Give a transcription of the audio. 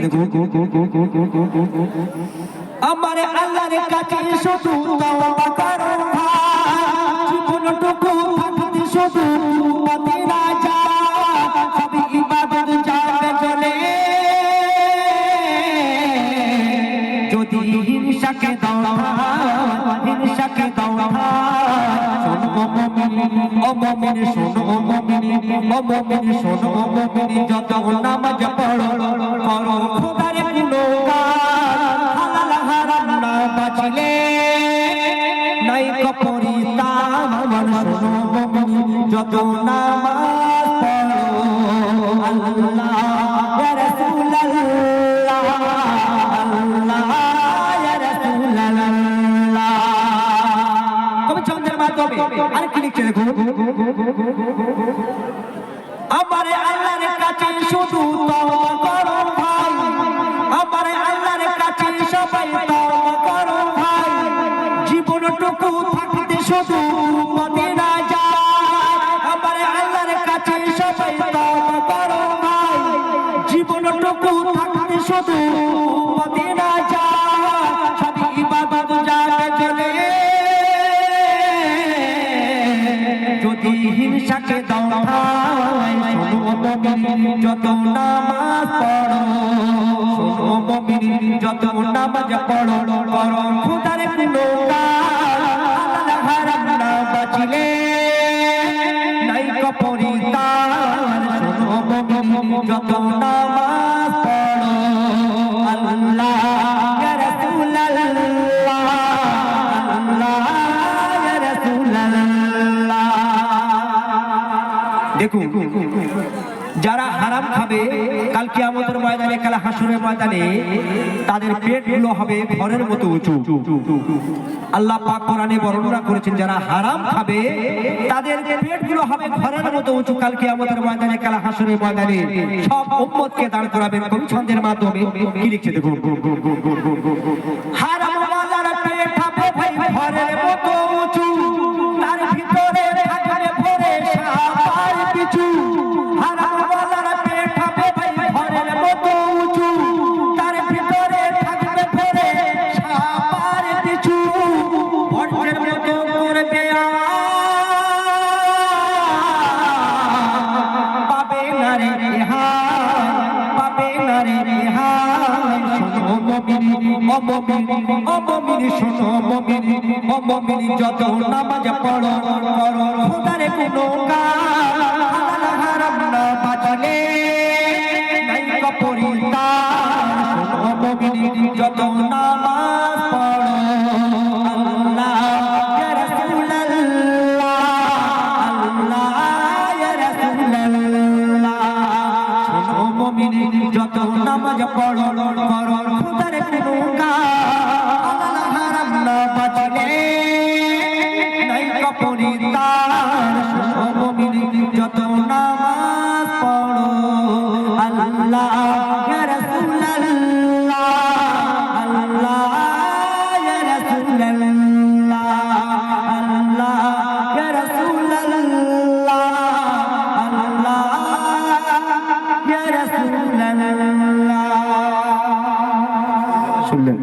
লিখছে দেখো, আমার আল্লাহর কাছে শুধু তওবা করো ভাই, জীবনটুকু থাকতে শুধু মদিনা যা, সবই ইবাদত যাবে চলে, যদি হিংসাকে দাও হিংসাকে দাও শোনো মুমিন, ও মুমিন শোনো মুমিন, ও মুমিন শোনো মুমিন, যত নামাজ পড়ো করো খোদার গুণগান, হালাল হারাম না বাঁচলে নাই কপরিতাম, আমার শোনো মুমিন যত নামাজ পড়ো আল্লাহ ইয়া রাসূলুল্লাহ, আল্লাহ ইয়া রাসূলুল্লাহ। কবি চন্দ্রের মাধ্যমে আর কি লিখছে দেখো, আমার আল্লাহর কাছে শুধু তওবা করো ভাই, আমার আল্লাহর কাছে সবাই তওবা করো ভাই, জীবনটুকু থাকতে শুধু মদিনা যায়, আমার আল্লাহর কাছে সবাই তওবা করো ভাই, জীবনটুকু থাকতে শুধু মদিনা যায়, সবই ইবাদত যাবে চলে, যদি হিংসাকে দাও যত নামাজ পড়ো, শোনো মুমিন যত নামাজ পড়ো করো খোদার গুণগান, হালাল হারাম না বাঁচলে নাই কপরিতান, শোনো মুমিন যত নামাজ পড়ো আল্লাহ ইয়া রাসূলুল্লাহ, আল্লাহ ইয়া রাসূলুল্লাহ। দেখুন যারা হারাম খাবে কাল কিয়ামতের ময়দানে, কাল হাসরের ময়দানে তাদের পেটগুলো হবে ঘরের মতো উঁচু। আল্লাহ পাক কোরআনে বর্ণনা করেছেন যারা হারাম খাবে তাদের পেটগুলো হবে ঘরের মতো উঁচু কাল কিয়ামতের ময়দানে, কাল হাসরের ময়দানে সব উম্মতকে দাঁড় করাবেন। কবি ছন্দের মাধ্যমে কি লিখছে দেখুন, হারাম ওয়ালার পেট হবে ভাই ঘরের মতো উঁচু, তার ভিতরে থাকবে ভরে সাপার পিছু, হারাম ওয়ালার পেট হবে ভাই ঘরের মতো উঁচু, তার ভিতরে থাকবে ভরে সাপার পিছু, বর্ষের মতো করবে পাবে না রে রেহাই, পাবে না রে রেহাই, শোনো মুমিন ও মুমিন, ও মুমিন শোনো মুমিন, ও মুমিন যত নামাজ পড়ো করো খোদার গুণগান, হালাল হারাম না বাঁচলে নাই কপরিতান, শোনো মুমিন যত নামাজ পড়ো আল্লাহ ইয়া রাসূলুল্লাহ, আল্লাহ ইয়া রাসূলুল্লাহ, শোনো মুমিন যত নামাজ পড়ো করো খোদার গুণগান, হালাল হারাম না বাঁচলে নাই কপরিতান, শোনো মুমিন যত নামাজ পড়ো আল্লাহ ইয়া রাসূলুল্লাহ, আল্লাহ ইয়া রাসূলুল্লাহ, আল্লাহ ইয়া রাসূলুল্লাহ, আল্লাহ ইয়া রাসূলুল্লাহ। শুনলেন